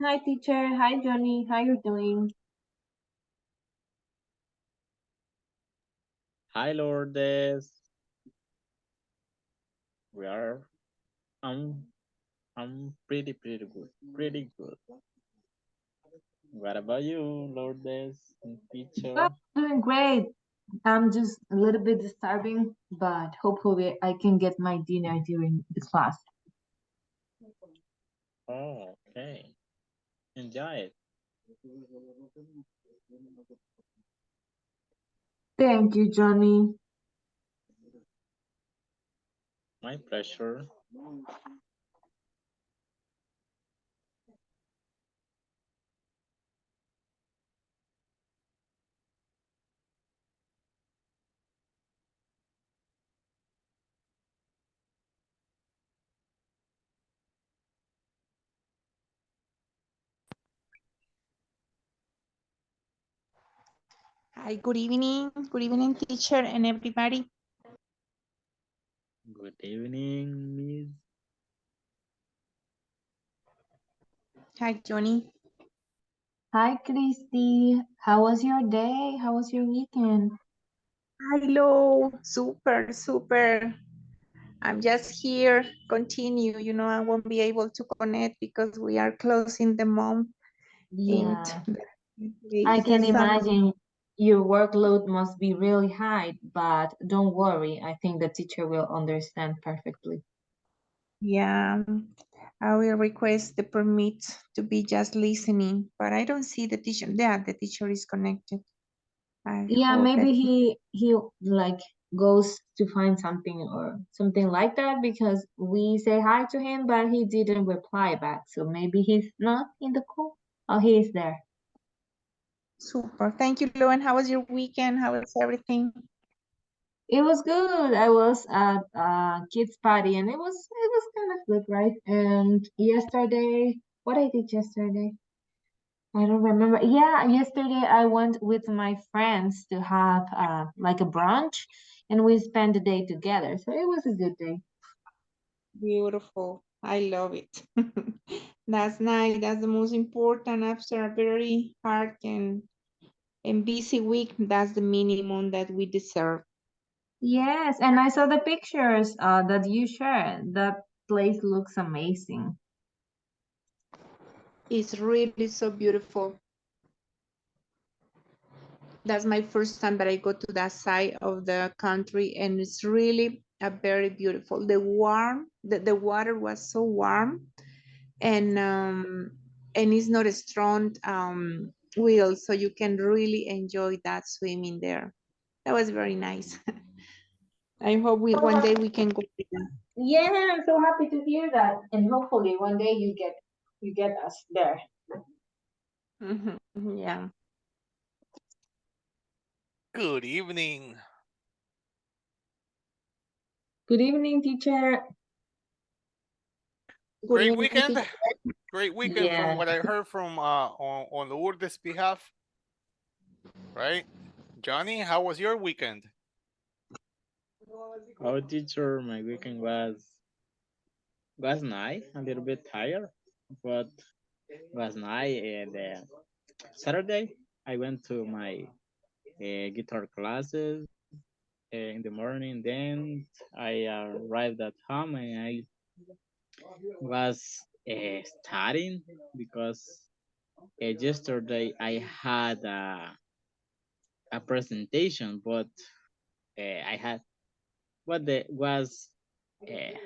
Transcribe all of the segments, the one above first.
Hi, teacher. Hi, Johnny. How you doing? Hi, Lourdes. We are. I'm. I'm pretty good. Pretty good. What about you, Lourdes and Oh, teacher? doing great. I'm just a little bit disturbing, but hopefully I can get my dinner during the class. Oh, okay. Enjoy it. Thank you, Johnny. My pleasure. Hi, good evening. Good evening, teacher and everybody. Good evening, Miss. Hi, Johnny. Hi, Christy. How was your day? How was your weekend? Hello. Super, super. I'm just here. Continue. I won't be able to connect because we are closing the month and Yeah, I it's can some, imagine your workload must be really high, but don't worry. I think the teacher will understand perfectly. yeah. I will request the permit to be just listening, but I don't see the teacher. Yeah, the teacher is connected. I Yeah, hope that maybe he like goes to find something or something like that because we say hi to him, but he didn't reply back. So maybe he's not in the call. Oh, he is there. super. Thank you, Loan. How was your weekend? How was everything? It was good. I was at a kids party and it was kind of good, right? And yesterday, what I did yesterday, I don't remember. Yeah, yesterday I went with my friends to have like a brunch, and we spent the day together. So it was a good day. Beautiful. I love it. That's nice. That's the most important after a very hard and busy week. That's the minimum that we deserve. Yes, and I saw the pictures that you shared. That place looks amazing. It's really so beautiful. That's my first time that I go to that side of the country, and it's really a very beautiful. The water was so warm, and it's not a strong wheel, so you can really enjoy that swimming there. That was very nice. I hope we So one day happy. we can go again. Yeah, I'm so happy to hear that. And hopefully one day you get us there. Mhm, yeah. Good evening. Good evening, teacher. Good Great evening, weekend. teacher. Great weekend from Yeah. what I heard from on Lourdes' behalf, right? Johnny, how was your weekend? Our teacher, my weekend was nice. A little bit tired, but was nice. And Saturday, I went to my guitar classes in the morning. Then I arrived at home and I was studying because yesterday I had a presentation, but I had what the was uh,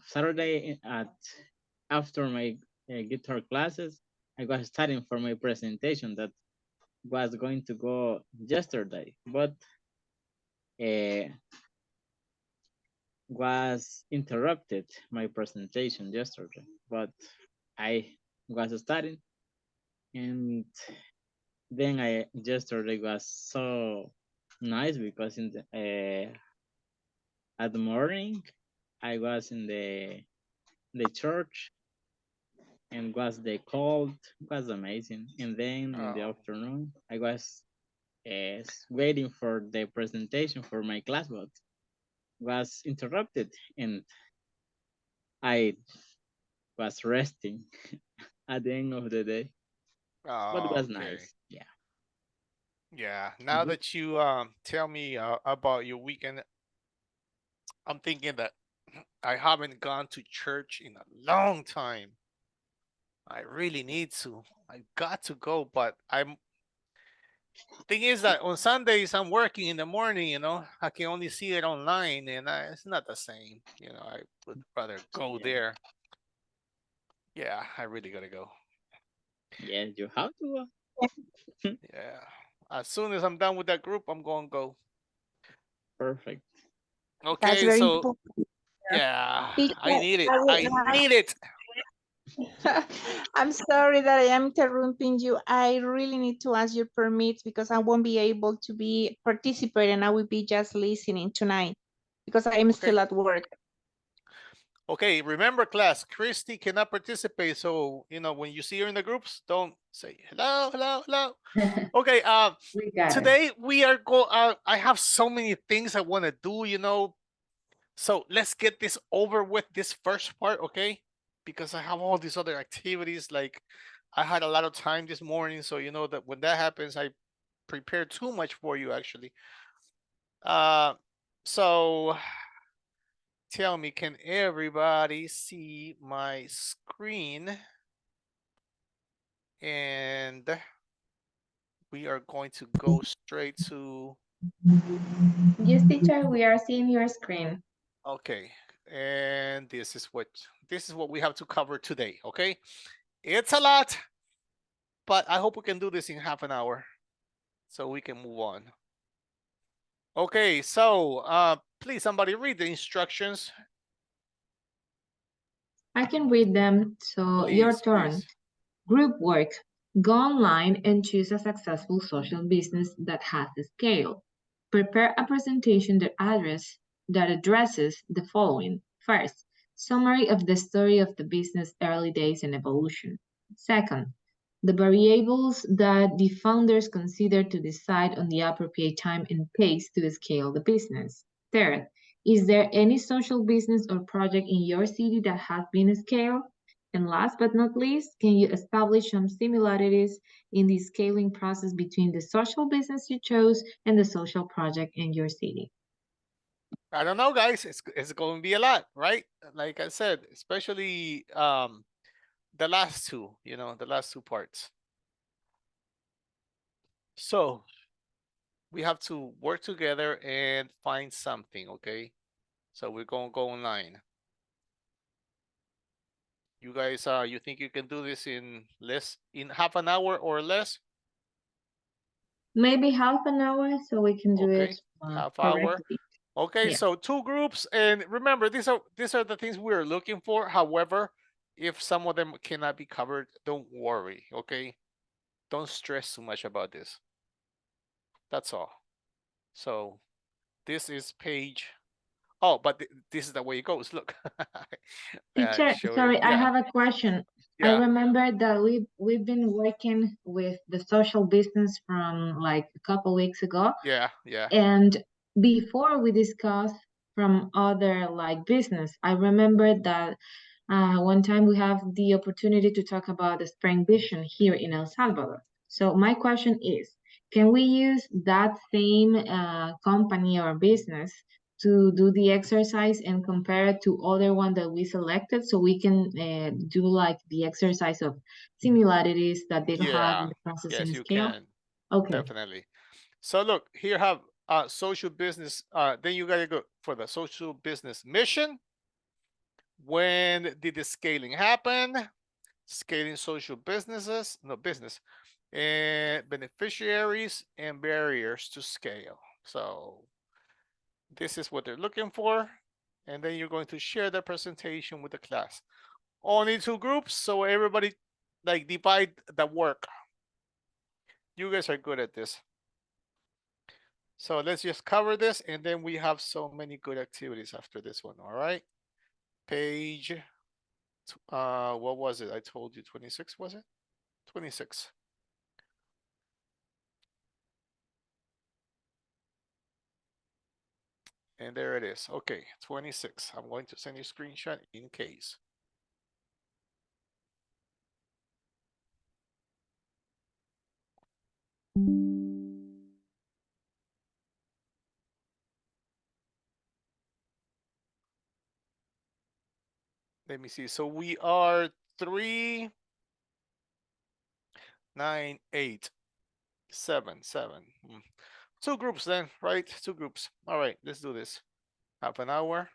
Saturday at after my guitar classes, I was studying for my presentation that was going to go yesterday, but uh, was interrupted my presentation yesterday. But I was studying, and then I yesterday was so nice because at the morning I was in the church and was the cold was amazing, and then in the Oh, afternoon I was waiting for the presentation for my class, but was interrupted, and I was resting at the end of the day, but it Oh, was okay. nice. Yeah. Yeah. Now Good. that you tell me about your weekend, I'm thinking that I haven't gone to church in a long time. I really need to. I got to go, but I'm thing is that on Sundays I'm working in the morning. I can only see it online, and it's not the same. I would rather go Yeah. there. Yeah, I really gotta go. Yeah, you have to. Yeah, as soon as I'm done with that group, I'm gonna go. Perfect. That's Okay, very so important. yeah, Teacher, I need it. I I would need it. I'm sorry that I am interrupting you. I really need to ask your permit because I won't be able to be participating. I will be just listening tonight because I am Okay. still at work. Okay, remember class, Christy cannot participate. So, when you see her in the groups, don't say hello, hello, hello. Okay, We got it. today we are I have so many things I want to do. So let's get this over with this first part, okay? Because I have all these other activities. Like I had a lot of time this morning, so you know that when that happens, I prepare too much for you actually. Uh so tell me, can everybody see my screen? And we are going to go straight to Yes, teacher, we are seeing your screen. okay. And this is what we have to cover today, okay? It's a lot, but I hope we can do this in half an hour so we can move on. Okay, so please somebody read the instructions. I can read them, so your Please, turn. please. Group work. Go online and choose a successful social business that has scale. Prepare a presentation that addresses the following. First, summary of the story of the business early days and evolution. Second, the variables that the founders consider to decide on the appropriate time and pace to scale the business. Third, is there any social business or project in your city that has been scaled? And last but not least, can you establish some similarities in the scaling process between the social business you chose and the social project in your city? I don't know, guys. It's going to be a lot, right? Like I said, especially the last two, the last two parts. So we have to work together and find something, okay? So we're going to go online. You guys, you think you can do this in half an hour or less? Maybe half an hour so we can do it Okay, half hour. correctly. Okay, Yeah. so two groups, and remember these are the things we're looking for. However, if some of them cannot be covered, don't worry. Okay, don't stress too much about this. That's all. So this is page. Oh, but this is the way it goes. Look, I Teacher, show it. sorry, I Yeah, have a question. I yeah, remember that we've been working with the social business from like a couple weeks ago. yeah, yeah, And before we discuss from other like business, I remember that one time we have the opportunity to talk about the spring vision here in El Salvador. So my question is, can we use that same company or business to do the exercise and compare it to other one that we selected so we can do like the exercise of similarities that they have in yeah. the Yes, processing you scale? can Okay. definitely. So look here, have social business. Then you gotta go for the social business mission. When did the scaling happen? Scaling social businesses, no business, and beneficiaries and barriers to scale. So this is what they're looking for. And then you're going to share the presentation with the class. Only two groups, so everybody like divide the work. You guys are good at this. So let's just cover this, and then we have so many good activities after this one. All right. Page what was it? I told you 26, was it? 26. And there it is. Okay, 26. I'm going to send you a screenshot in case. Let me see. So we are 3, 9, 8, 7, 7. Two groups then, right? Two groups. All right, let's do this. Half an hour.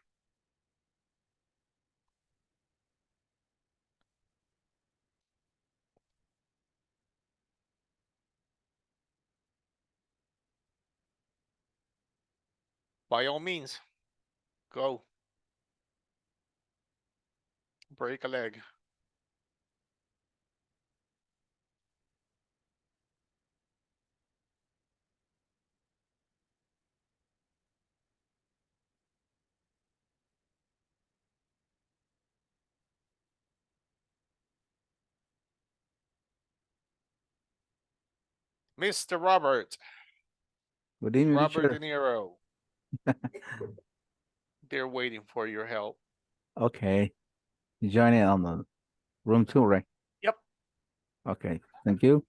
By all means, go. Break a leg. Mr. Robert. Good evening, Robert De teacher. Niro. They're waiting for your help. Okay. Joining on the room 2, right? Yep. Okay. Thank you.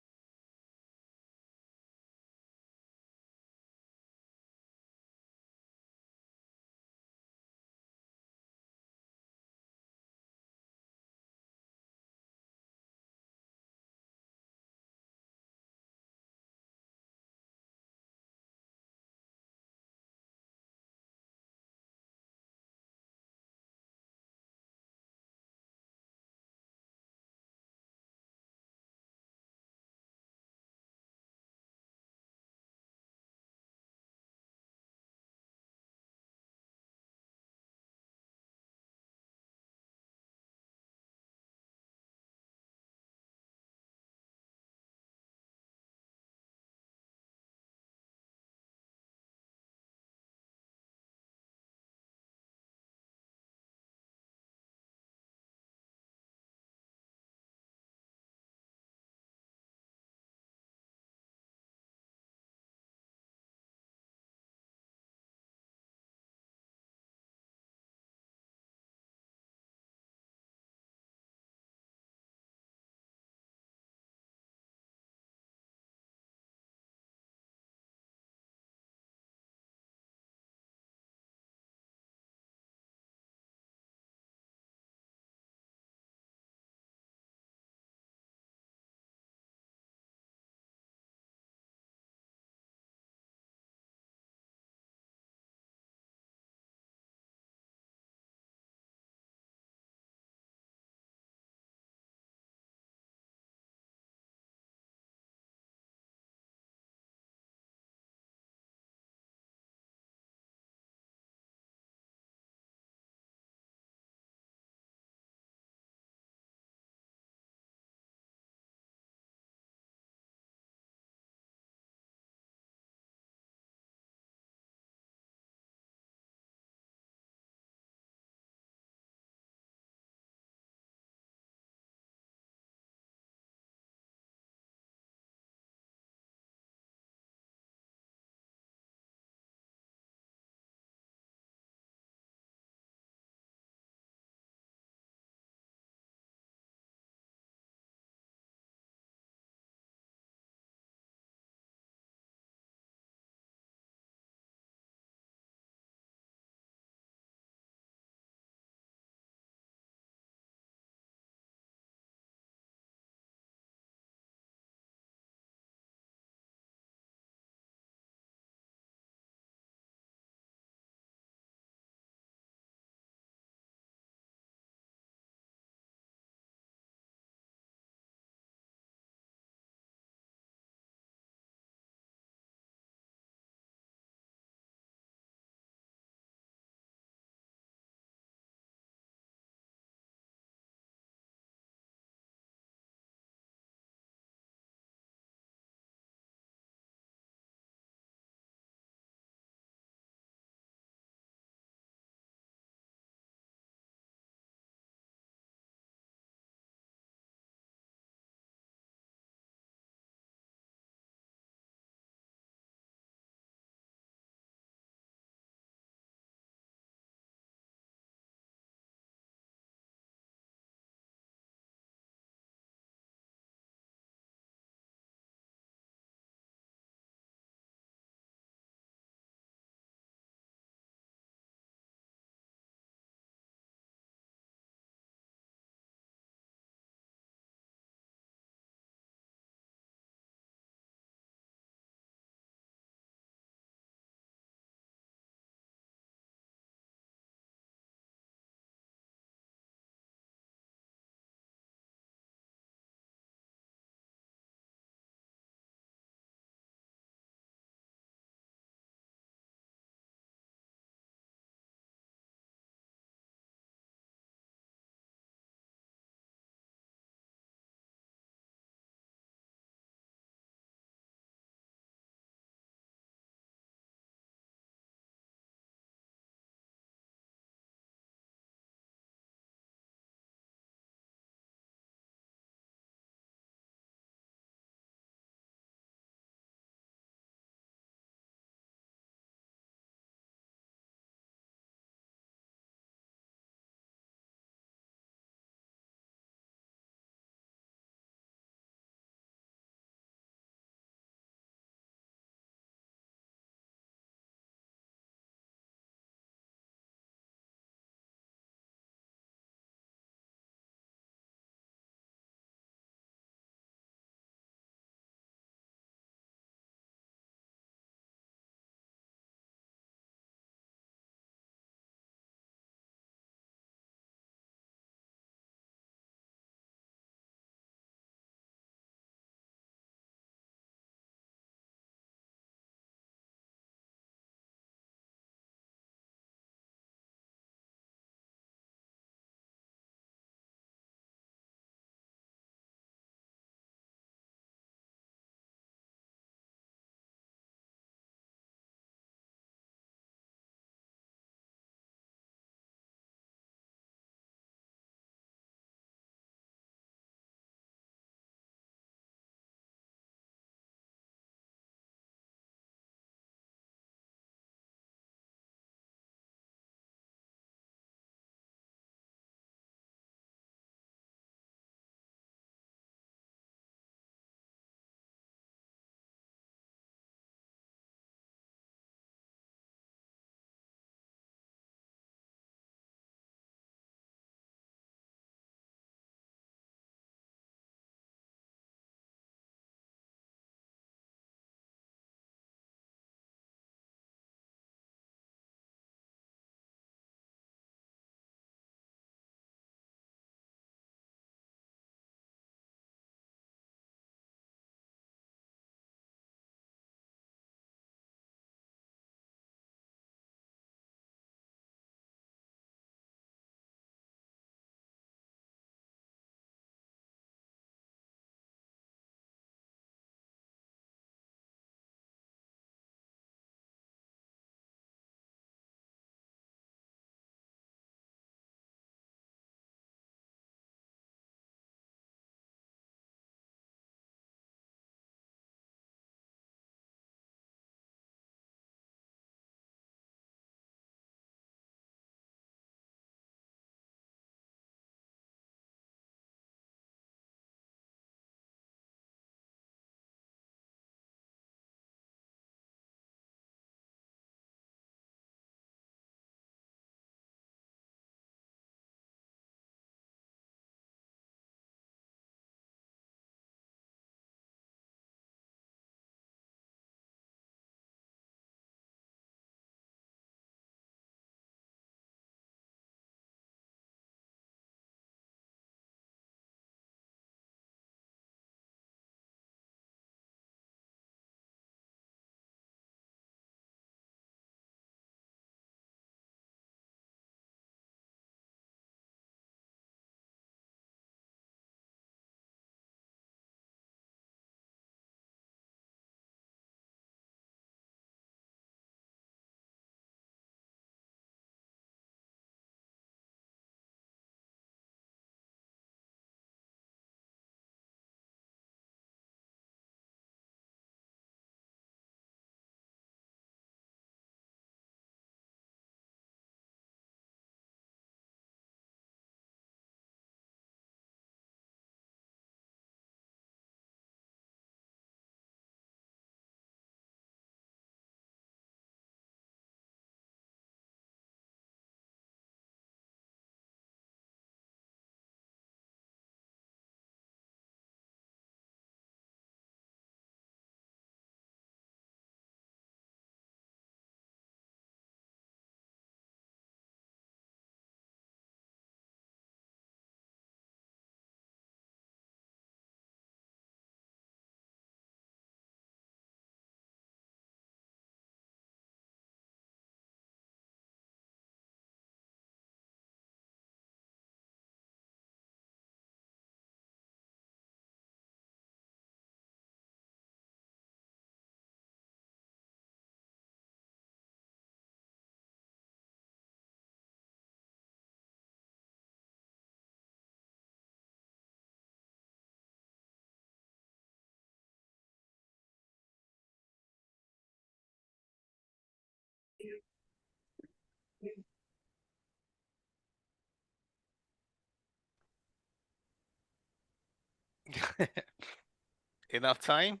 Enough time?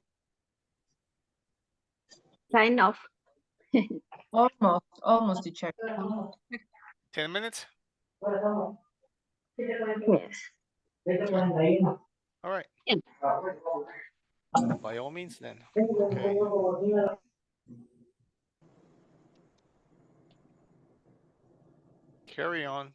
Sign off. Almost, teacher. 10 minutes? Yes. All right. Yeah. By all means, then. Okay. Carry on.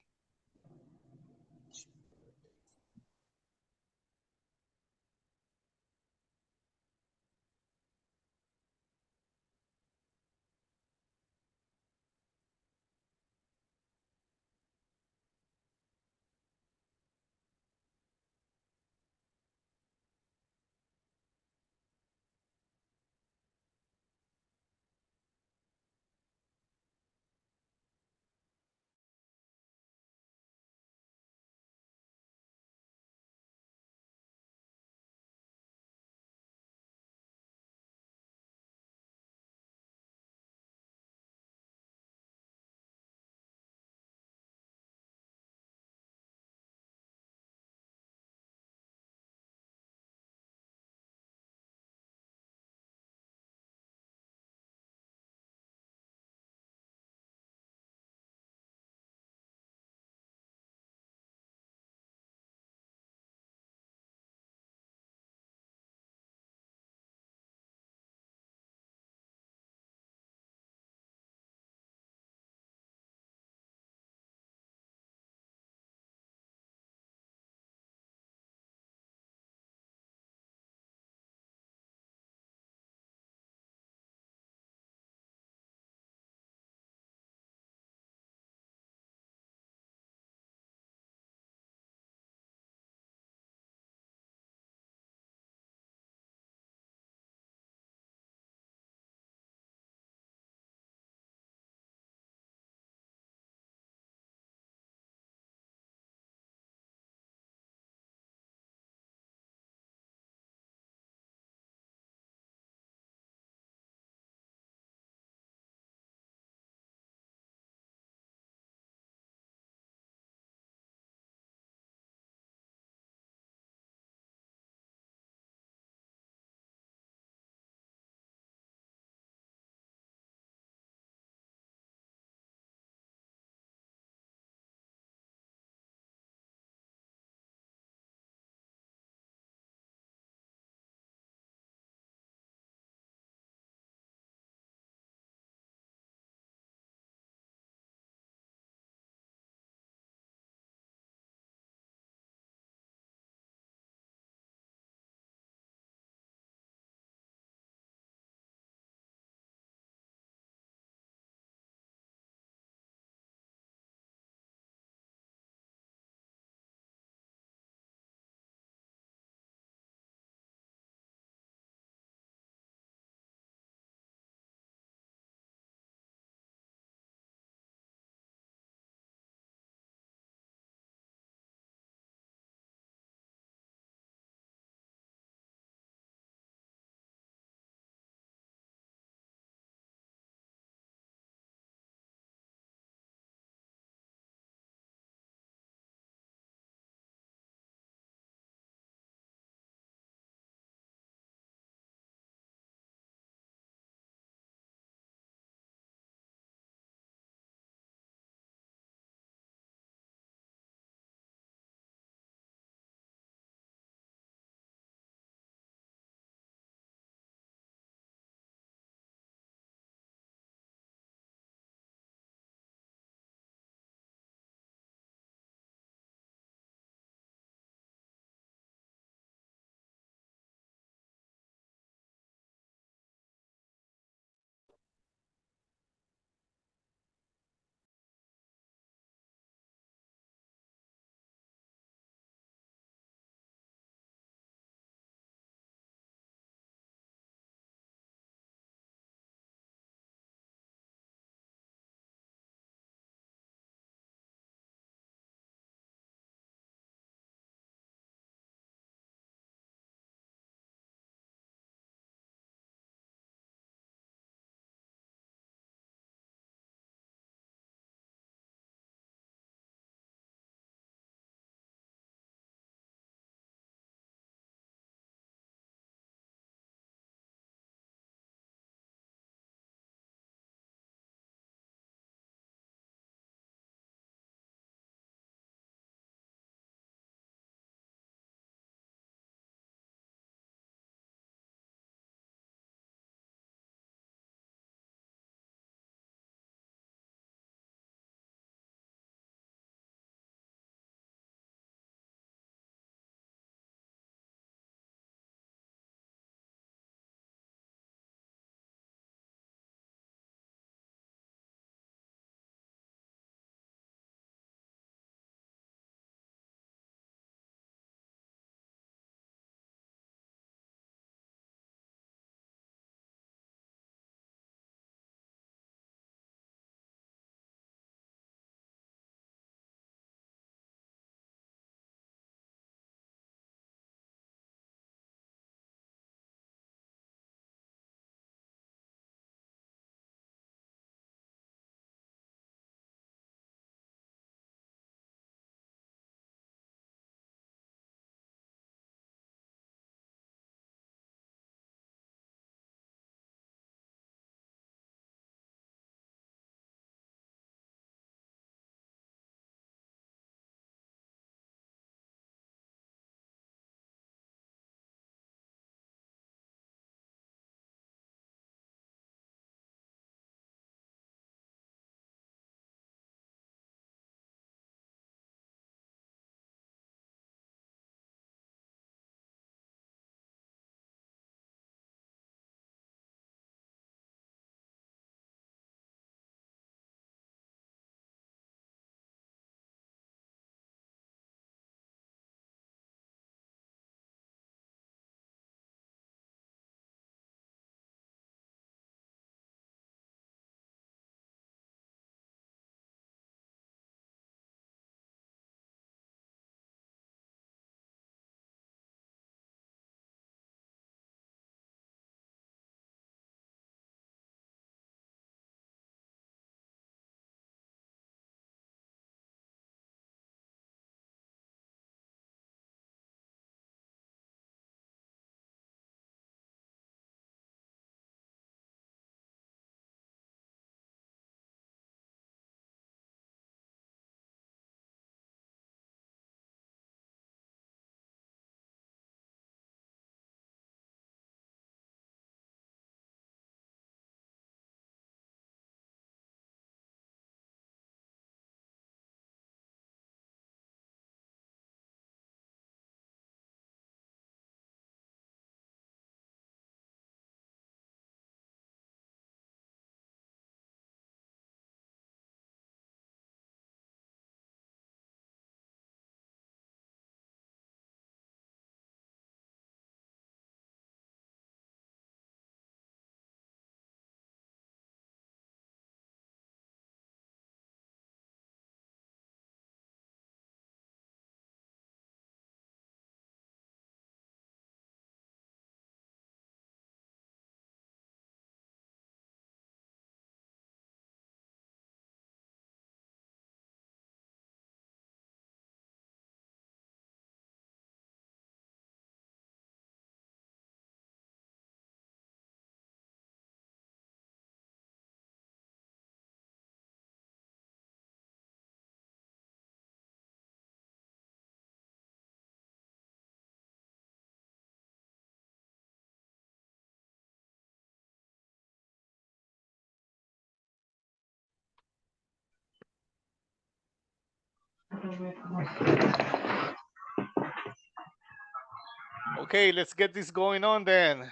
Okay, let's get this going on then.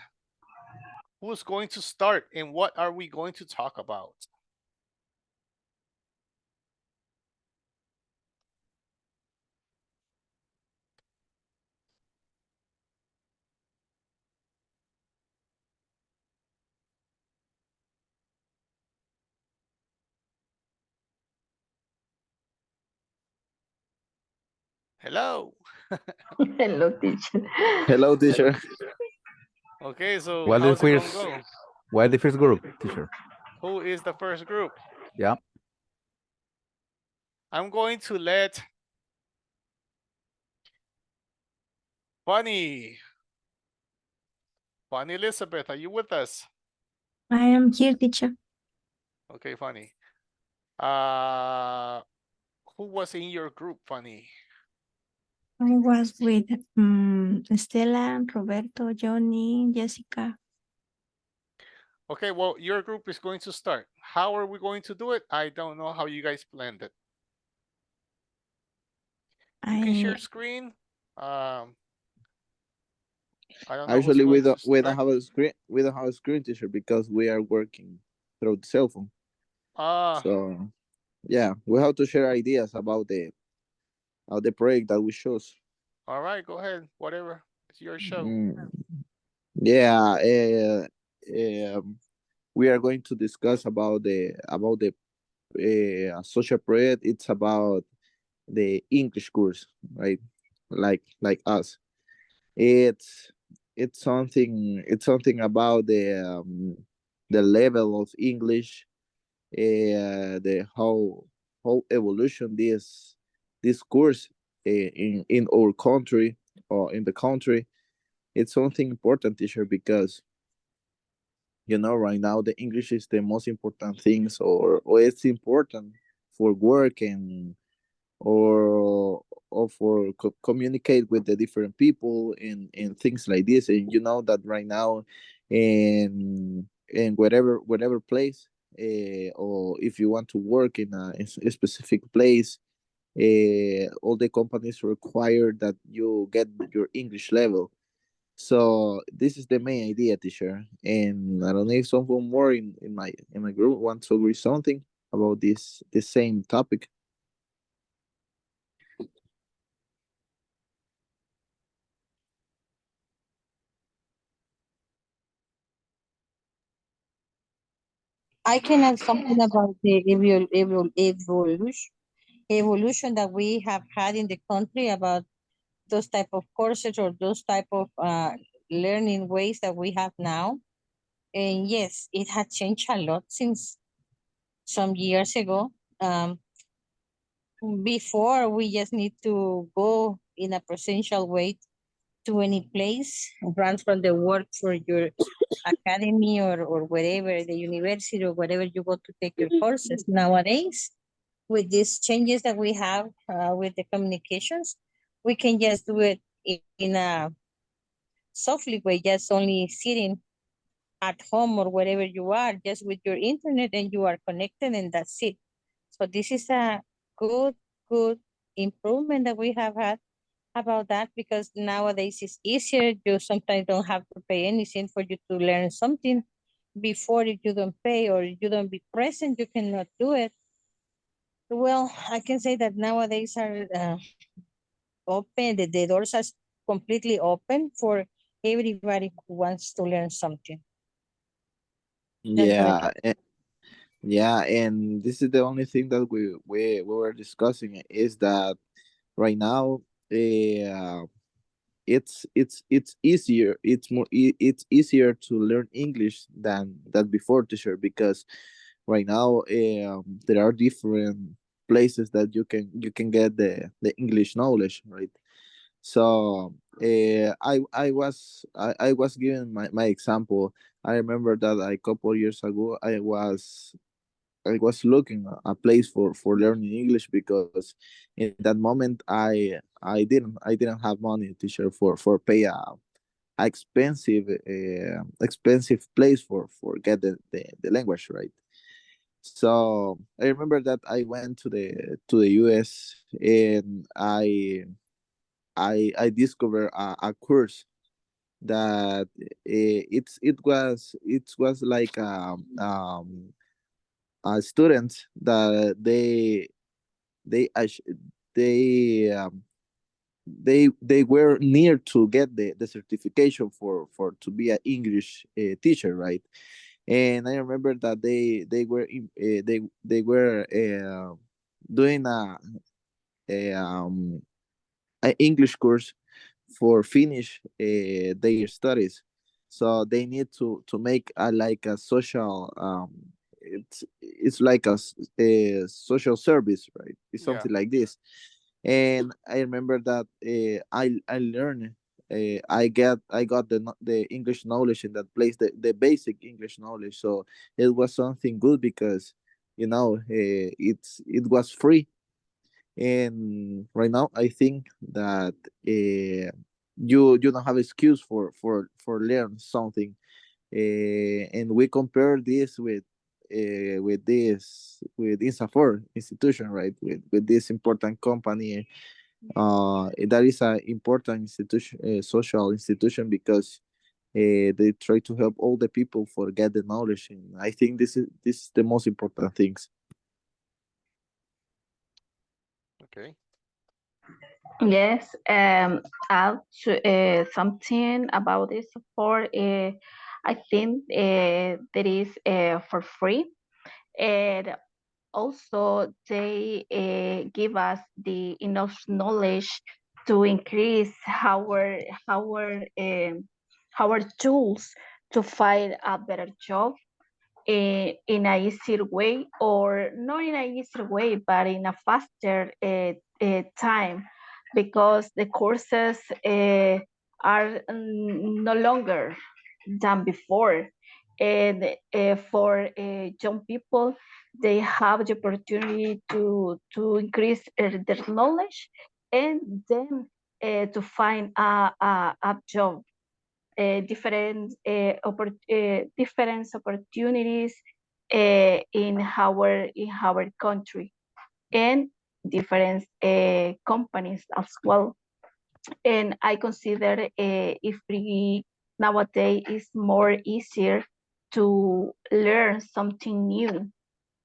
Who's going to start and what are we going to talk about? Hello. Hello, teacher. Hello, teacher. Okay, so What is how's it the gonna first? go? What is the first group, teacher? Who is the first group? Yeah. I'm going to let Funny. Funny Elizabeth, are you with us? I am here, teacher. Okay, Funny. Uh, who was in your group, Funny? I was with Stella, Roberto, Johnny, Jessica. Okay, well, your group is going to start. How are we going to do it? I don't know how you guys planned it. You can share I screen. Um, I don't know who's Actually, going to we don't start. have a screen. We don't have a screen, teacher, because we are working through the cell phone. Ah, So yeah, we have to share ideas about the project that we chose. all right, go ahead. Whatever. It's your show. Mm, yeah. We are going to discuss about the social project. It's about the English course, right? Like us. It's it's something about the level of English, the how evolution this course in our country or in the country. It's something important, teacher, because right now the English is the most important things, or it's important for work and or for communicate with the different people and things like this. And you know that right now in whatever place, or if you want to work in a specific place, all the companies require that you get your English level. So this is the main idea, teacher. And I don't know if someone more in my group wants to agree something about this same topic. I can add something about the evolution that we have had in the country about those type of courses or those type of learning ways that we have now. And yes, it had changed a lot since some years ago. Before, we just need to go in a presential way to any place, run from the work for your academy or wherever, the university or wherever you go to take your courses. Nowadays, with these changes that we have with the communications, we can just do it in a softly way, just only sitting at home or wherever you are, just with your internet and you are connected and that's it. So this is a good, good improvement that we have had about that because nowadays it's easier. You sometimes don't have to pay anything for you to learn something. Before, if you don't pay or you don't be present, you cannot do it. Well, I can say that nowadays are open, the doors are completely open for everybody who wants to learn something. That's what I Yeah, yeah, and this is the only thing that we were discussing is that right now, uh, it's easier. It's easier to learn English than before, teacher, because right now there are different places that you can get the English knowledge, right? So I was given my example. I remember that a couple years ago I was looking a place for learning English because in that moment I didn't have money, teacher, for pay a expensive place for get the language, right. So I remember that I went to the US, and I discovered a course that it was like students that they actu- they they were near to get the certification for to be an English teacher, right? And I remember that they were doing a English course for finish their studies. So they need to make a like a social it's like a social service, right? It's Yeah. something like this. And I remember that I learned, I got the English knowledge in that place, the basic English knowledge. So it was something good because it was free. And right now I think that you don't have excuse for learn something. And we compare this with Insafor institution, right? With this important company, that is an important institution, social institution, because they try to help all the people for get the knowledge. And I think this is the most important things. Okay. Yes, something about this support. I think that is for free, and also they give us the enough knowledge to increase our tools to find a better job in a easier way, or not in a easier way, but in a faster time, because the courses are no longer than before. And for young people, they have the opportunity to increase their knowledge, and then to find a job, different opportunities in our country, and different companies as well. And I consider if we nowadays is more easier to learn something new,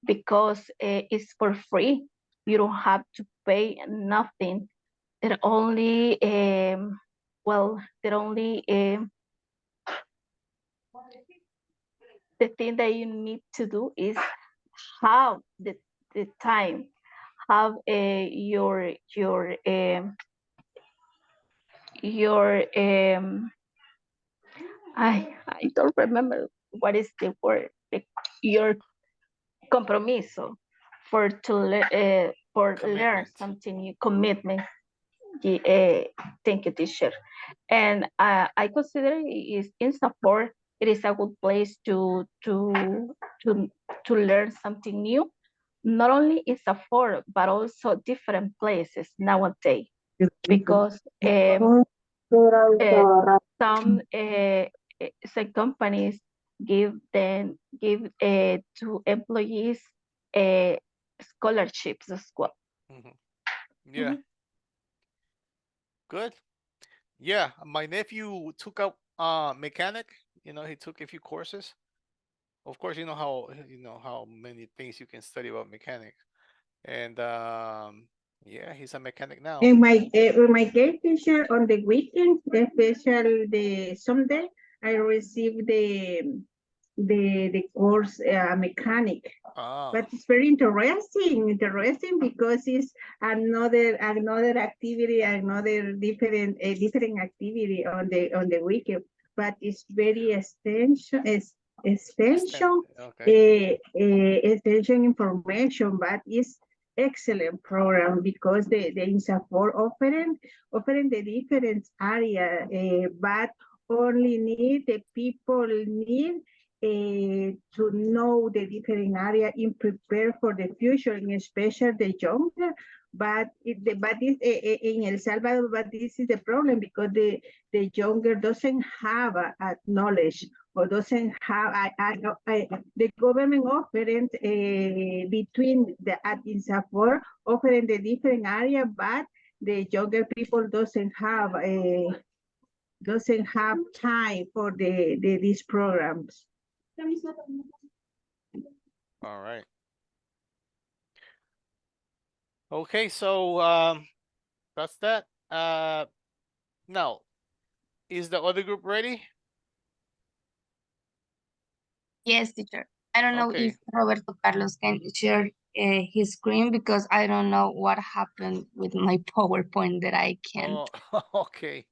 because it's for free. You don't have to pay nothing. They're only they're only the thing that you need to do is have the time, have your I don't remember what is the word, your compromiso for learn Commitment. something new, commitment. Thank you, teacher. And I consider is in support. It is a good place to to learn something new, not only in support but also different places nowadays, because some some companies give to employees uh, scholarships as well. Hmm. Yeah. Mhm. Good. Yeah. My nephew took up mechanic. He took a few courses. Of course, you know how many things you can study about mechanics. And yeah, he's a mechanic now. In my case, teacher, on the weekend, especially the Sunday, I receive the course mechanic. Ah. But it's very interesting because it's another activity, another different activity on the weekend. But it's very Extend. essential Okay. essential information. But it's excellent program because the INSAFOR offering the different area, but only need the people need to know the different area in prepare for the future, and especially the younger. But in El Salvador, but this is the problem because the younger doesn't have a knowledge or doesn't have, the government offering between the in support, offering the different area, but the younger people doesn't have time for these programs. All right. Okay, so that's that. Now, is the other group ready? Yes, teacher. I don't know Okay. if Roberto Carlos can share his screen because I don't know what happened with my PowerPoint that I can't. Oh, okay.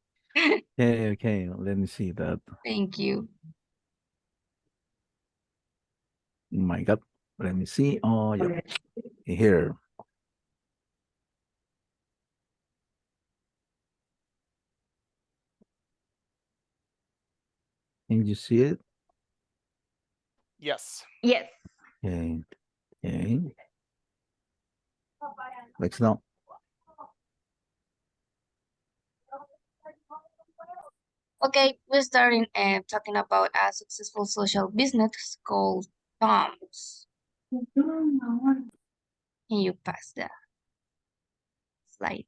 Okay, let me see that. Thank you. Oh my God, let me see. Oh, yeah, here. Can you see it? Yes. Yes. Okay, okay. Let's know. Okay, we're starting talking about a successful social business called Tom's. Can you pass the slide?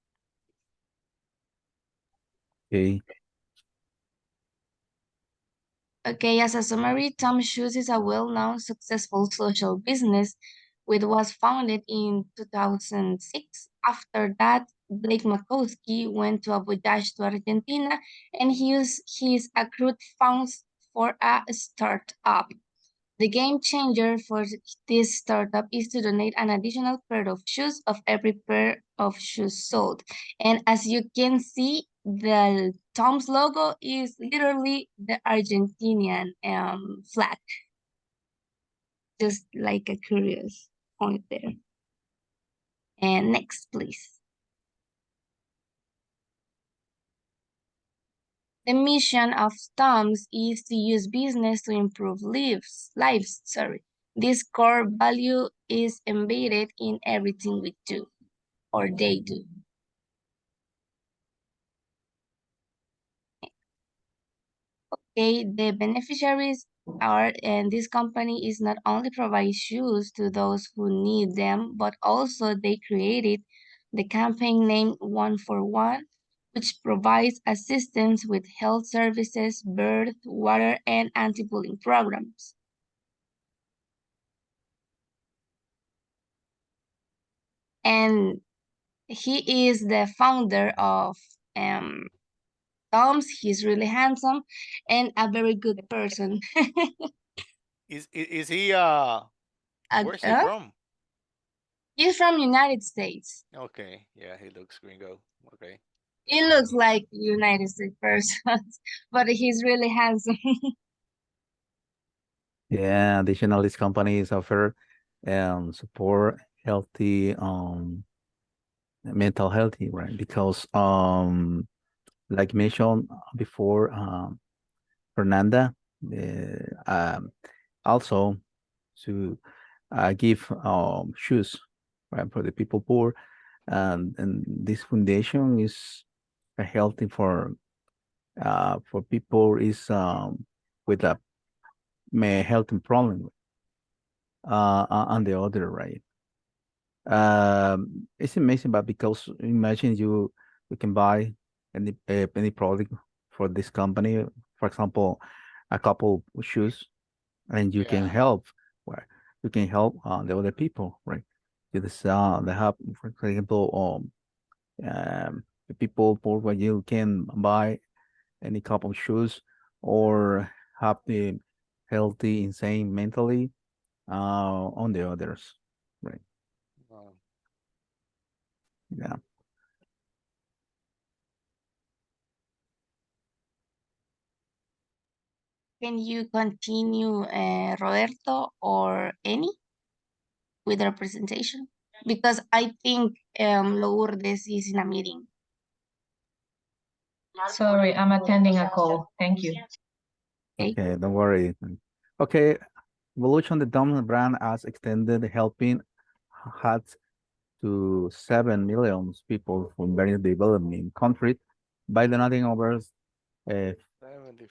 Okay. Okay, as a summary, Tom Shoes is a well-known successful social business which was founded in 2006. After that, Blake Makowski went to a voyage to Argentina and he used his accrued funds for a startup. The game changer for this startup is to donate an additional pair of shoes of every pair of shoes sold. And as you can see, the Tom's logo is literally the Argentinian flag. Just like a curious point there. And next, please. The mission of Tom's is to use business to improve lives. This core value is embedded in everything we do, or they do. Okay, the beneficiaries are, and this company is not only provide shoes to those who need them, but also they created the campaign named One for One, which provides assistance with health services, birth, water, and anti-bullying programs. And he is the founder of Tom's. He's really handsome and a very good person. Is he where's he Uh, from? he's from United States. Okay. Yeah, he looks gringo. Okay. He looks like United States person, but he's really handsome. Yeah, additional these companies offer support healthy mental healthy, right? Because like mentioned before, Fernanda, also to give shoes, right, for the people poor, and this foundation is healthy for people is with a health problem, on the other, right. It's amazing, but because imagine you can buy any product for this company, for example, a couple of shoes, and you can Yeah. help, well, you can help the other people, right? They have, for example, the people for what you can buy any couple of shoes or have the healthy, insane mentally on the others, right? Um, Yeah. Can you continue, Roberto or any with the presentation? Because I think Lourdes is in a meeting. Sorry, I'm attending a call. Thank you. Okay, don't worry. Okay, evolution, the dominant brand has extended helping had to 7 million people from various developing countries by donating over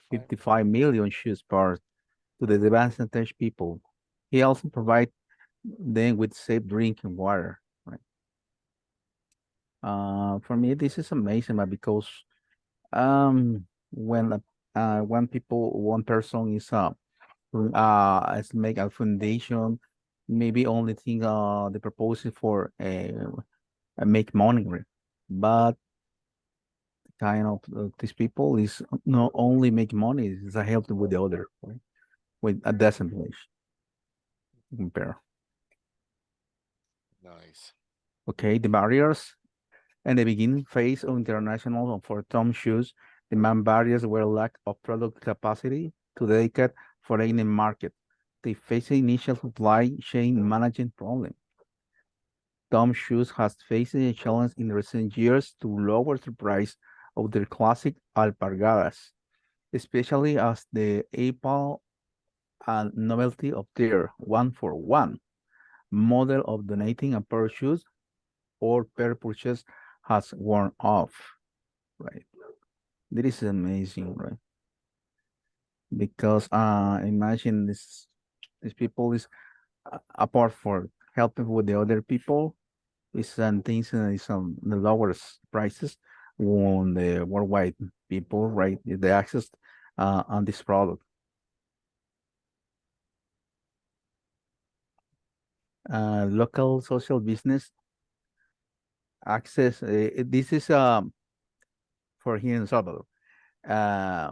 55 million shoes parts to the disadvantaged people. He also provides them with safe drinking water. Right. For me, this is amazing, because when one person is make a foundation, maybe only think the proposal for make money, right? But kind of these people is not only make money, it's a help with the other, right? With a decent place compare. Nice. Okay, the barriers in the beginning phase of international for Tom shoes, the main barriers were lack of product capacity to dedicate foreign market. They face initial supply chain management problem. Tom Shoes has faced a challenge in recent years to lower the price of their classic alpargatas, especially as the Apple and novelty of their one-for-one model of donating a pair of shoes or per purchase has worn off. Right. This is amazing, right? Because imagine these people is apart for helping with the other people is some things is the lowest prices on the worldwide people, right? The access on this product. Local social business access. This is for here in El Salvador. I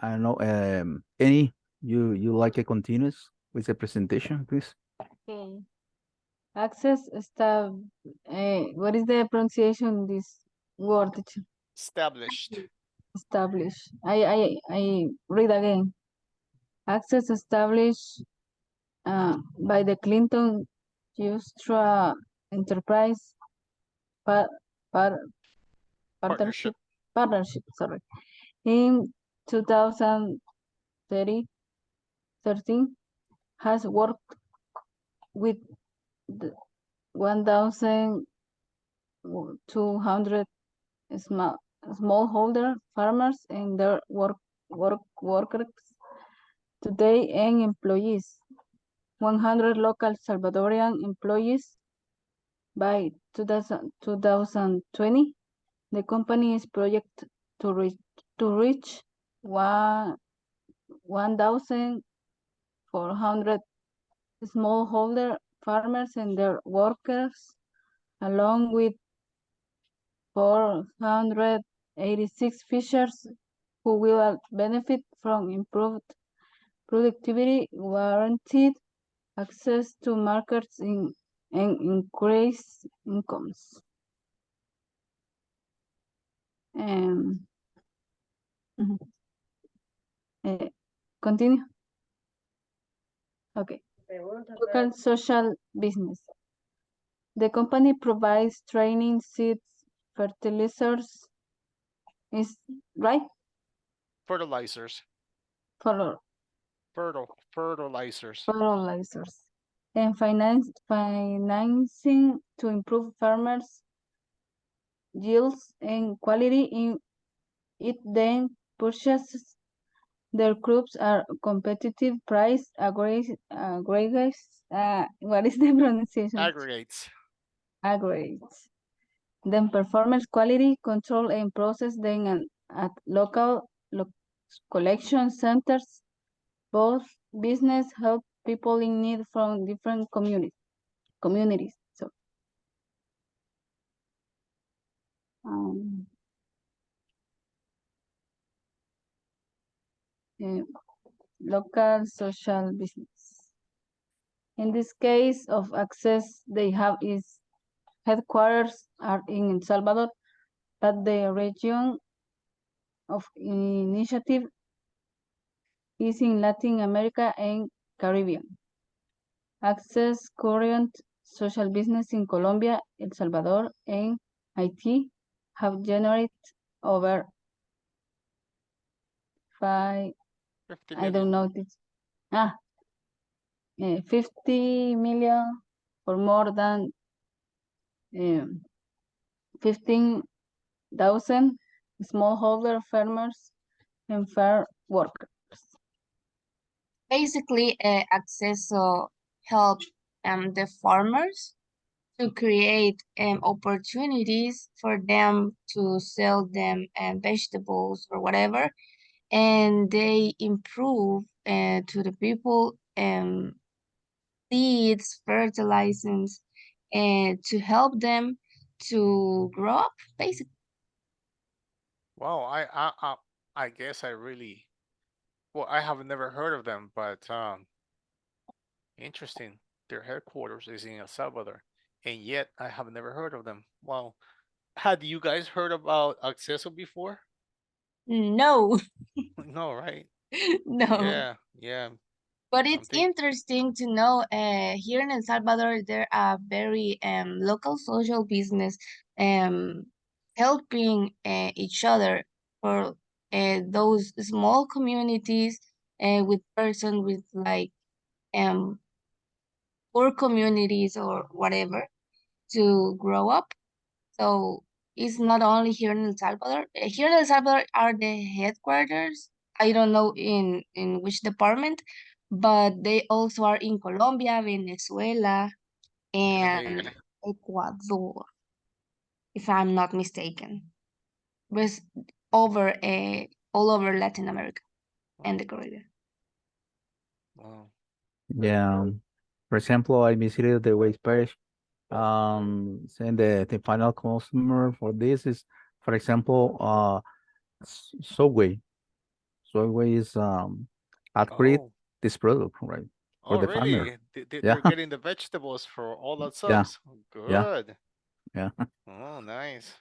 don't know. Any you like a continuous with the presentation, please? Okay. Access stab. What is the pronunciation this word? Teacher? Established. Establish. I read again. Access established by the Clinton Justra Enterprise par, par, Partnership. partnership, sorry, in 2013 has worked with 1,200 smallholder farmers and their workers today and employees. 100 local Salvadorian employees by 2020. The company is projected to reach 1,400 smallholder farmers and their workers, along with 486 fishers who will benefit from improved productivity, guaranteed access to markets and increased incomes. Continue. Okay. Local social business. The company provides training, seeds, fertilizers. Is right? Fertilizers. Fertilizers. Fertilizers. And financing to improve farmers' yields and quality. It then purchases their crops are competitive price aggregates. What is the pronunciation? Aggregates. Aggregates. Then performance quality control and process then at local collection centers. Both business help people in need from different communities. So local social business. In this case of access, they have is headquarters are in El Salvador, but the region of initiative is in Latin America and Caribbean. Access current social business in Colombia, El Salvador, and Haiti have generated over 50 million or more than 15,000 smallholder farmers and farm workers. basically, Acceso help the farmers to create opportunities for them to sell them vegetables or whatever, and they improve to the people seeds, fertilizers, and to help them to grow up, basically. Wow, I guess I really, well, I have never heard of them, but interesting. Their headquarters is in El Salvador, and yet I have never heard of them. Wow. Had you guys heard about Acceso before? No, No, right? no. Yeah, yeah. But I'm it's think. interesting to know here in El Salvador, there are very local social business um, helping each other for those small communities with person with like um, poor communities or whatever to grow up. So it's not only here in El Salvador. Here in El Salvador are the headquarters. I don't know in which department, but they also are in Colombia, Venezuela, Great. and Ecuador, if I'm not mistaken. But over all over Latin America and the Caribbean. Wow. Yeah. For example, I visited the web page. Saying the final customer for this is, for example, Subway. Subway is upgrade Oh. this product, right? For Oh, the farmer. really? Yeah. They're getting the vegetables for all that Yeah. subs. Yeah. Good. Yeah. Oh, nice.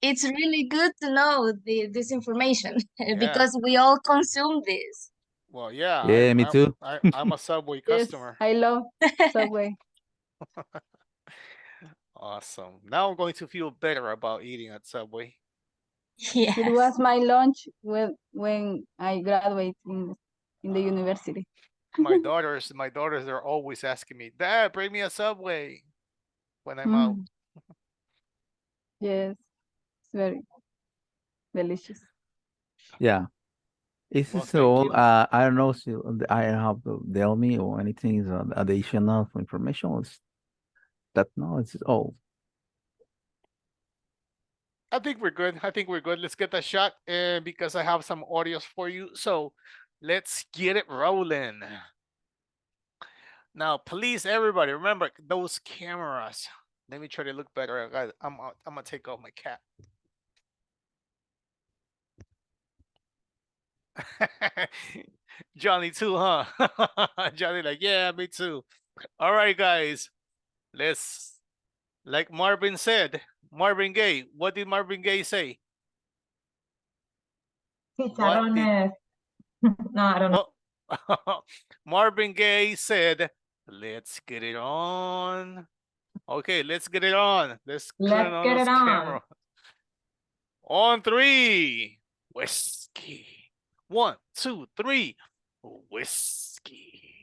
It's really good to know this information Yeah. because we all consume this. Well, yeah, Yeah, me too. I'm a Subway Yes, customer. I love Subway. Awesome. Now I'm going to feel better about eating at Subway. Yes. It was my lunch when I graduate in the university. My daughters, they're always asking me, Dad, bring me a Subway when I'm out. Mm, yes, it's very delicious. Yeah. Is Well, this thank all? you. I don't know if I have to tell me or anything additional information. Is that no? It's all. I think we're good. I think we're good. Let's get that shot because I have some audios for you. So let's get it rolling. Now, please, everybody, remember those cameras. Let me try to look better. Guys, I'm gonna take off my cap. Johnny too, huh? Johnny like, yeah, me too. All right, guys. Let's like Marvin said. Marvin Gaye. What did Marvin Gaye say? What did Chicharrones. No, I don't know. oh Marvin Gaye said, let's get it on. Okay, let's get it on. Let's turn Let's on get those it on. camera. On three. Whiskey. 1, 2, 3. Whiskey.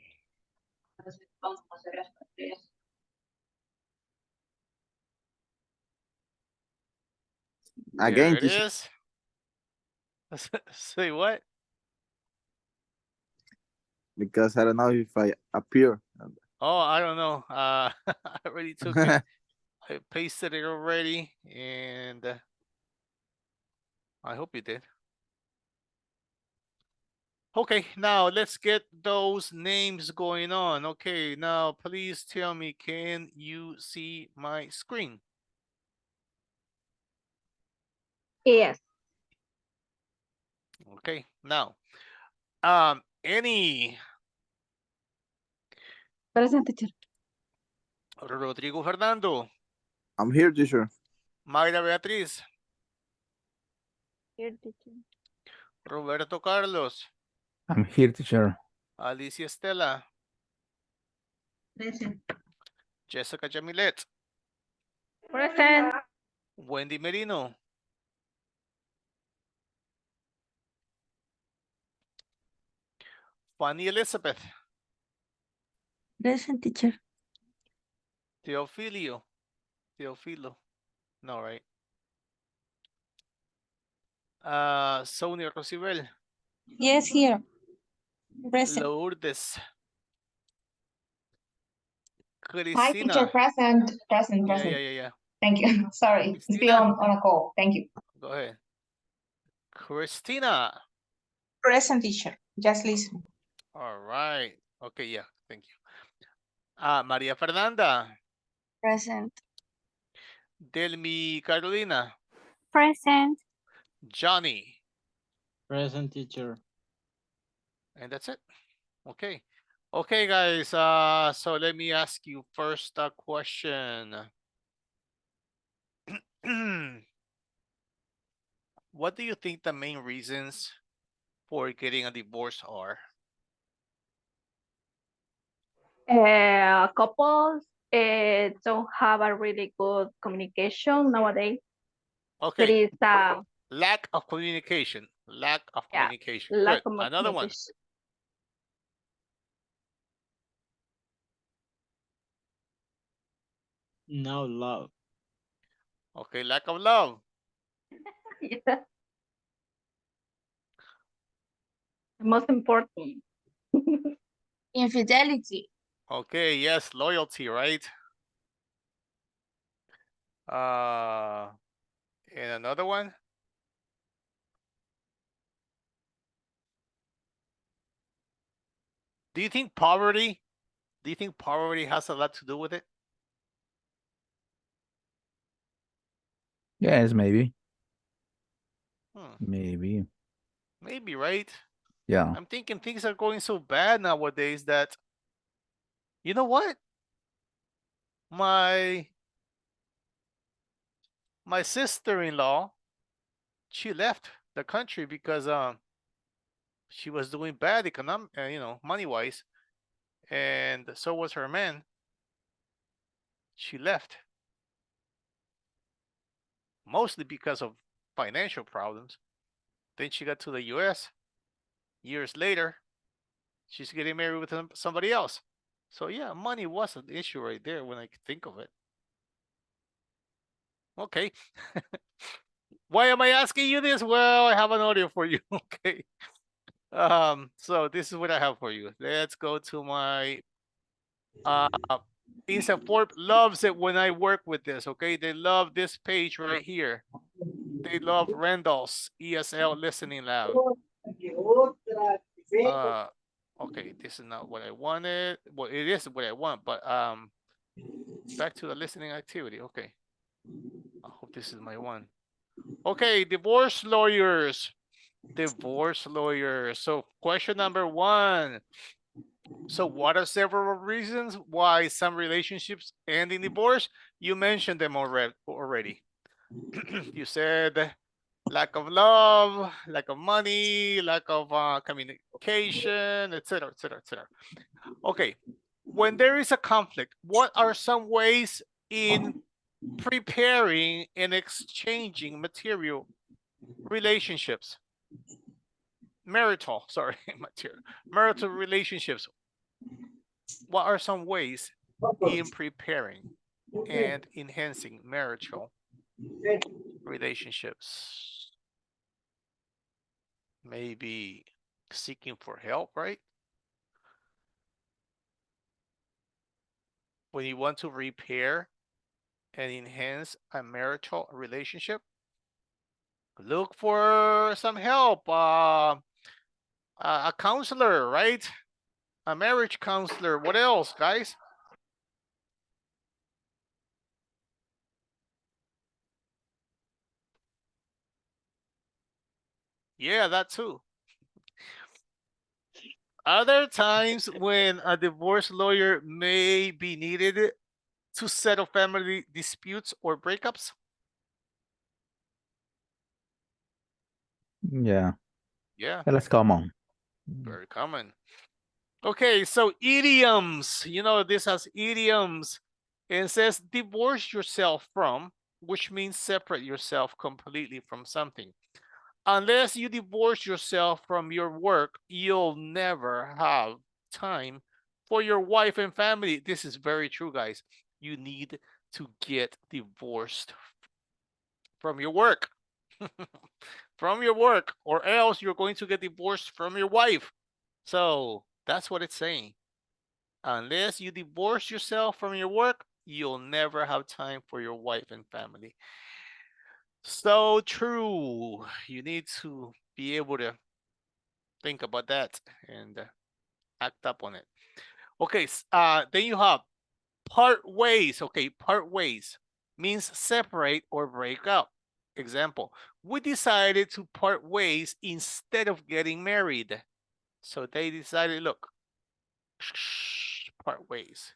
There Again, it teacher, is. Say what? because I don't know if I appear. Oh, I don't know. I already took it. I pasted it already, and I hope you did. Okay, now let's get those names going on. Okay, now please tell me, can you see my screen? Yes. Okay, now, any Present, teacher. Rodrigo Fernando, I'm here, teacher. Mayra Beatriz, Here, teacher. Roberto Carlos, I'm here, teacher. Alicia Estela, Present. Jessica Jamilet, Present. Wendy Merino, Fanny Elizabeth, Present, teacher. Teofilo, no, right? Sonia Rosibel, Yes, here. Present. Lourdes. Hi, teacher. Cristina. Present. Present. Yeah, Present. yeah, yeah, yeah. Thank you. Sorry. Still Cristina. on a call. Thank you. Go ahead. Christina. Present, teacher. Just listen. All right. Okay, yeah. Thank you. María Fernanda. Present. Delmi Carolina. Present. Johnny. Present, teacher. And that's it. Okay. Okay, guys. So let me ask you first a question. What do you think the main reasons for getting a divorce are? Couples don't have a really good communication nowadays. There Okay. is a Lack of communication. Lack of yeah, communication. lack Good. of Another one. communication. No love. Okay. Lack of love. Yeah, most important. Infidelity. Okay. Yes. Loyalty, right? Uh, and another one. Do you think poverty? Do you think poverty has a lot to do with it? Yes, maybe. Hmm. Maybe. Maybe, right? Yeah. I'm thinking things are going so bad nowadays that, you know what? My my sister-in-law, she left the country because she was doing bad money-wise, and so was her man. She left mostly because of financial problems. Then she got to the US. Years later, she's getting married with somebody else. So yeah, money was an issue right there when I think of it. Okay. Why am I asking you this? Well, I have an audio for you. Okay. So this is what I have for you. Let's go to my uh Insaport loves it when I work with this. Okay, they love this page right here. They love Randall's ESL listening lab. Uh okay, this is not what I wanted. Well, it is what I want, but back to the listening activity. Okay. I hope this is my one. Okay, divorce lawyers. Divorce lawyers. So question number one. So what are several reasons why some relationships end in divorce? You mentioned them already. You said lack of love, lack of money, lack of communication, etc., etc., etc. Okay, when there is a conflict, what are some ways in preparing and exchanging material relationships? Marital relationships. What are some ways in preparing and enhancing marital relationships? Maybe seeking for help, right? When you want to repair and enhance a marital relationship, look for some help. A counselor, right? A marriage counselor. What else, guys? Yeah, that too. Are there times when a divorce lawyer may be needed to settle family disputes or breakups? Yeah. Yeah, That's common. very common. Okay, so idioms. You know, this has idioms. It says divorce yourself from, which means separate yourself completely from something. Unless you divorce yourself from your work, you'll never have time for your wife and family. This is very true, guys. You need to get divorced from your work. From your work, or else you're going to get divorced from your wife. So that's what it's saying. Unless you divorce yourself from your work, you'll never have time for your wife and family. So true. You need to be able to think about that and act up on it. Okay, then you have part ways. Okay, part ways means separate or break up. Example, we decided to part ways instead of getting married. So they decided, look, part ways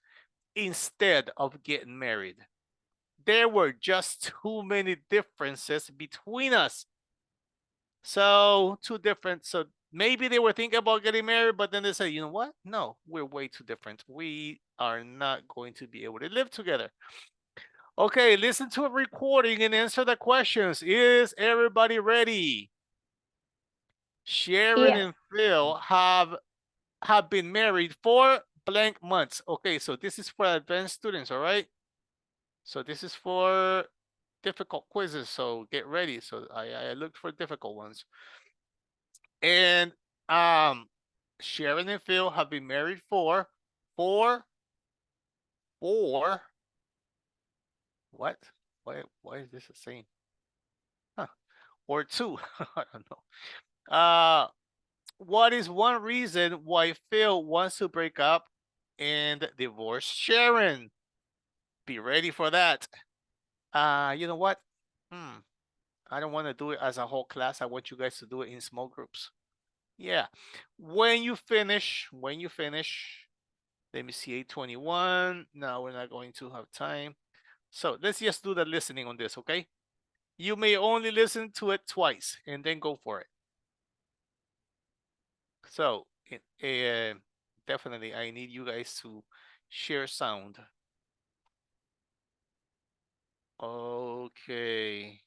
instead of getting married. There were just too many differences between us. So two different. So maybe they were thinking about getting married, but then they said, you know what? No, we're way too different. We are not going to be able to live together. Okay, listen to a recording and answer the questions. Is everybody ready? Sharon Yes. and Phil have been married for blank months. Okay, so this is for advanced students, all right? So this is for difficult quizzes, so get ready. So I looked for difficult ones. And Sharon and Phil have been married for four, what? Why is this the same? Huh. Or two. I don't know. What is one reason why Phil wants to break up and divorce Sharon? Be ready for that. You know what? I don't want to do it as a whole class. I want you guys to do it in small groups. Yeah. When you finish, let me see, 8:21. No, we're not going to have time. So let's just do the listening on this, okay? You may only listen to it twice and then go for it. So definitely, I need you guys to share sound. Okay.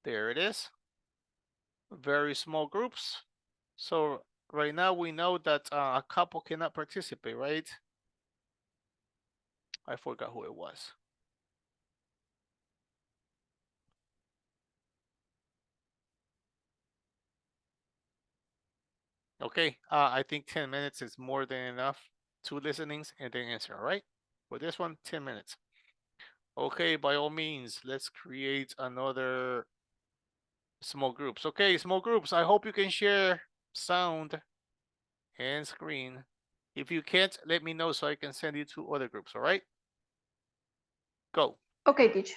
There it is. Very small groups. So right now we know that a couple cannot participate, right? I forgot who it was. Okay, I think 10 minutes is more than enough. 2 listenings and then answer, all right? For this one, 10 minutes. Okay, by all means, let's create another small groups. Okay, small groups. I hope you can share sound and screen. If you can't, let me know so I can send you to other groups, all right? Go. Okay, teacher.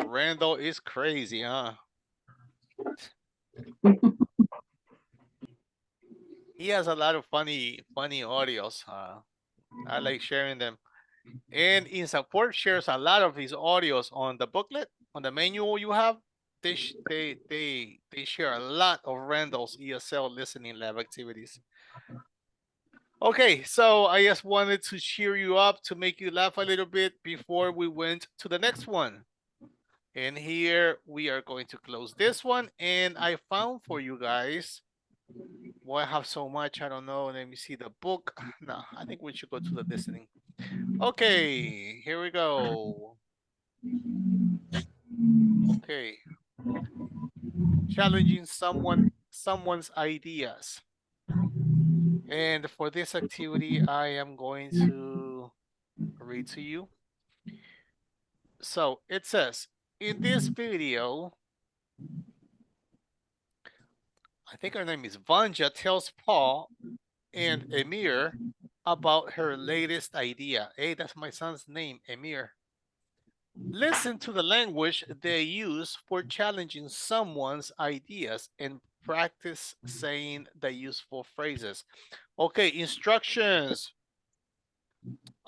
Randall is crazy, huh? He has a lot of funny audios. I like sharing them. And in support shares a lot of his audios on the booklet, on the manual you have. They share a lot of Randall's ESL listening lab activities. Okay, so I just wanted to cheer you up to make you laugh a little bit before we went to the next one. And here we are going to close this one. And I found for you guys, well, I have so much, I don't know. Let me see the book. No, I think we should go to the listening. Okay, here we go. Okay. Challenging someone's ideas. And for this activity, I am going to read to you. So it says, in this video, I think her name is Vanja, tells Paul and Emir about her latest idea. Hey, that's my son's name, Emir. Listen to the language they use for challenging someone's ideas and practice saying the useful phrases. Okay, instructions.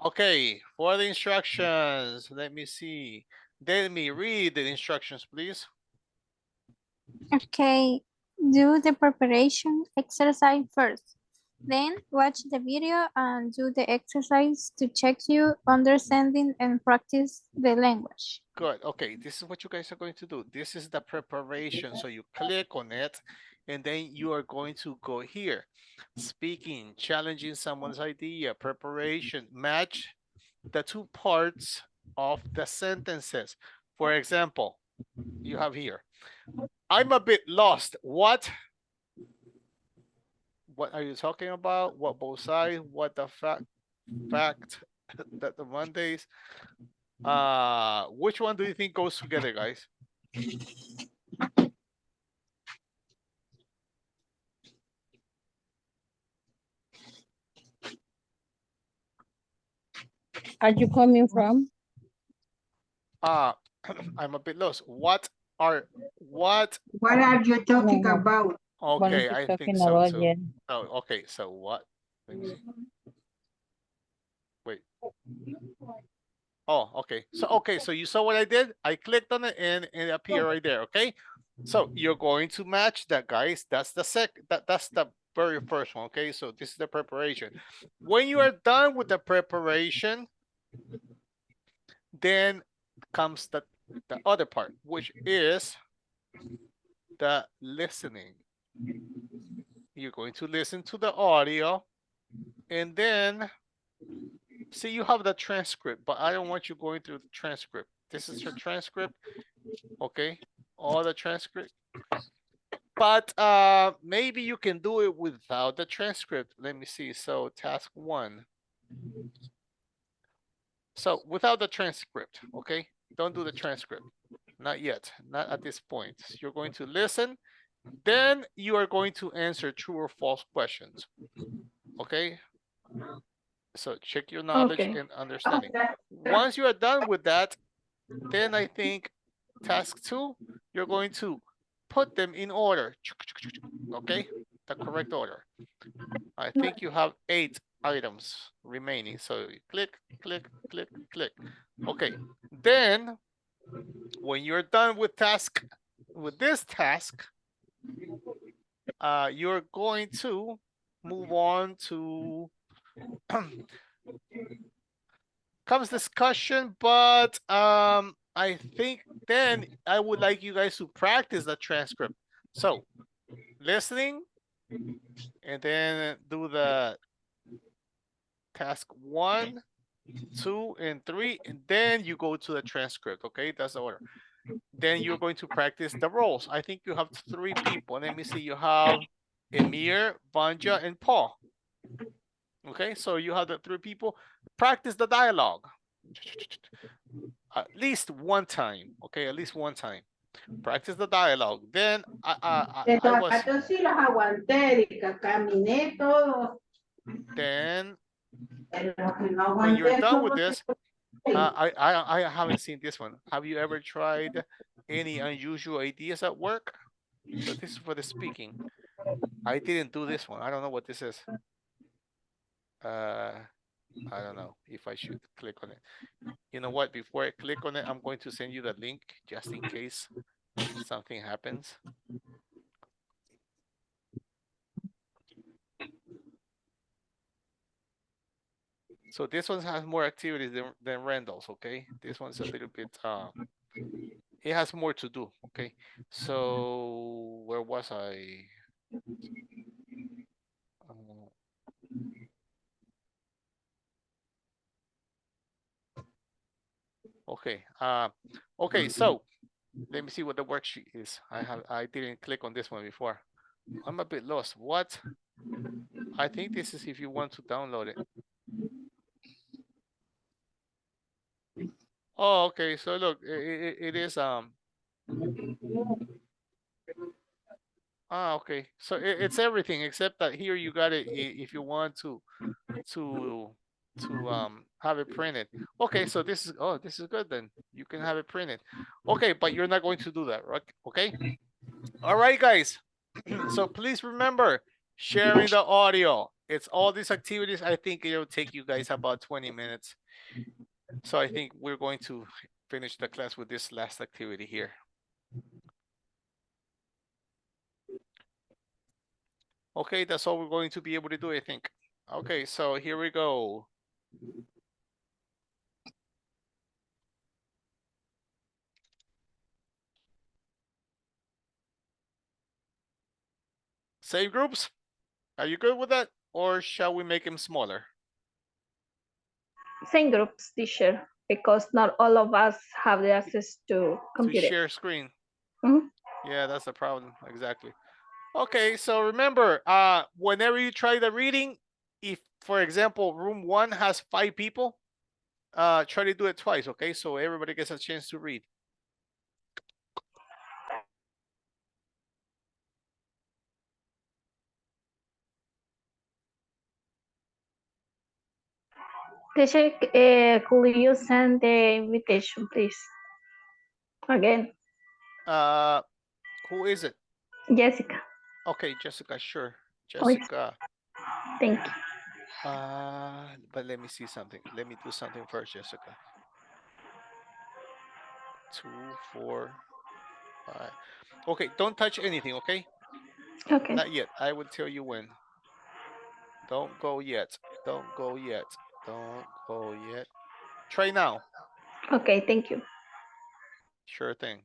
Okay, for the instructions, let me see. Let me read the instructions, please. Okay, do the preparation exercise first. Then watch the video and do the exercise to check your understanding and practice the language. Good. Okay, this is what you guys are going to do. This is the preparation. So you click on it, and then you are going to go here. Speaking, challenging someone's idea, preparation, match the two parts of the sentences. For example, you have here, I'm a bit lost. What are you talking about? What both sides? What the fact that the Mondays? Which one do you think goes together, guys? Are you coming from? I'm a bit lost. What are you talking No. about? What is Okay, he I think talking so about? too. Yeah. Oh, okay, so what? Let me see. Wait. Oh, okay. So you saw what I did? I clicked on it and it appeared right there, okay? So you're going to match that, guys. That's the very first one, okay? So this is the preparation. When you are done with the preparation, then comes the other part, which is the listening. You're going to listen to the audio, and then see, you have the transcript, but I don't want you going through the transcript. This is your transcript, okay? All the transcript. But maybe you can do it without the transcript. Let me see. So task 1. So without the transcript, okay? Don't do the transcript. Not yet. Not at this point. You're going to listen. Then you are going to answer true or false questions. Okay? So check your knowledge and understanding. Once you are done with that, then I think task 2, you're going to put them in order. Okay? The correct order. I think you have 8 items remaining. So click, click, click, click. Okay. Then when you're done with this task, you're going to move on to comes discussion, but I think then I would like you guys to practice the transcript. So listening, and then do the task 1, 2, and 3, and then you go to the transcript. Okay, that's the order. Then you're going to practice the roles. I think you have 3 people. Let me see. You have Emir, Vanja, and Paul. Okay, so you have the 3 people. Practice the dialogue. At least one time. Okay, at least one time. Practice the dialogue. Then I was. Sí los aguanté, caminé todo. Then When you're done with this, I haven't seen this one. Have you ever tried any unusual ideas at work? So this is for the speaking. I didn't do this one. I don't know what this is. I don't know if I should click on it. You know what? Before I click on it, I'm going to send you the link just in case something happens. So this one has more activities than Randall's, okay? This one's a little bit, it has more to do, okay? So where was I? Uh, okay, okay, so let me see what the worksheet is. I didn't click on this one before. I'm a bit lost. What? I think this is if you want to download it. Oh, okay. So look, it is okay. So it's everything except that here you got it if you want to have it printed. Okay, so this is good then. You can have it printed. Okay, but you're not going to do that, right? Okay. All right, guys. So please remember sharing the audio. It's all these activities. I think it'll take you guys about 20 minutes. So I think we're going to finish the class with this last activity here. Okay, that's all we're going to be able to do, I think. Okay, so here we go. Same groups? Are you good with that? Or shall we make them smaller? Same groups, teacher, because not all of us have the access to To computers. share screen. Mhm. Yeah, that's the problem. Exactly. Okay, so remember, whenever you try the reading, if, for example, room 1 has 5 people, try to do it twice, okay? So everybody gets a chance to read. Teacher, could you send the invitation, please? Again, Who is it? Jessica. Okay, Jessica, sure. Oh, Jessica. thank you. But let me see something. Let me do something first, Jessica. 2, 4, 5. Okay, don't touch anything, okay? Okay. Not yet. I will tell you when. Don't go yet. Don't go yet. Don't go yet. Try now. Okay, thank you. Sure thing.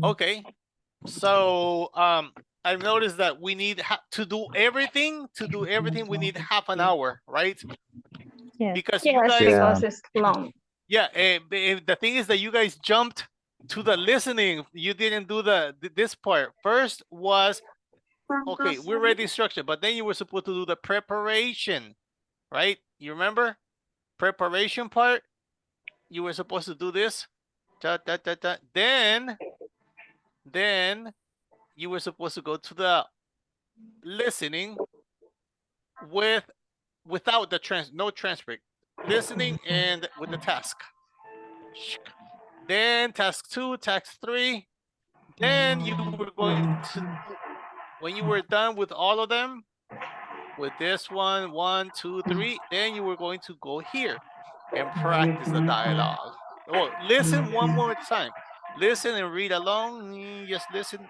Okay. So I've noticed that we need to do everything. To do everything, we need half an hour, right? Yes. Because you Yes, guys, because it's long. yeah. The thing is that you guys jumped to the listening. You didn't do this part. First was okay. We read the instruction, but then you were supposed to do the preparation, right? You remember preparation part? You were supposed to do this. Da, da, da, da. Then you were supposed to go to the listening without the no transcript, listening and with the task. Then task 2, task 3. Then you were going to, when you were done with all of them, with this one, 1, 2, 3, then you were going to go here and practice the dialogue. Oh, listen one more time. Listen and read along. Just listen,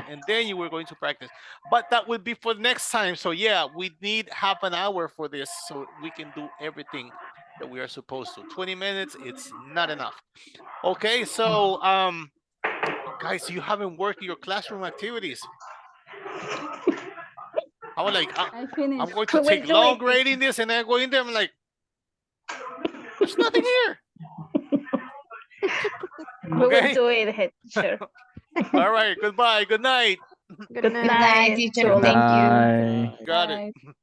and then you were going to practice. But that would be for next time. So yeah, we need half an hour for this so we can do everything that we are supposed to. 20 minutes, it's not enough. Okay, so guys, you haven't worked your classroom activities. I was like, I finished. I'm going to We will take do long it. grading this, and then go in there. I'm like, there's nothing here. We will Okay. do it, head teacher. All right. Goodbye. Good night. Good Good night. Good night, night, teacher. Julie. Thank you. Bye. Got Bye. it.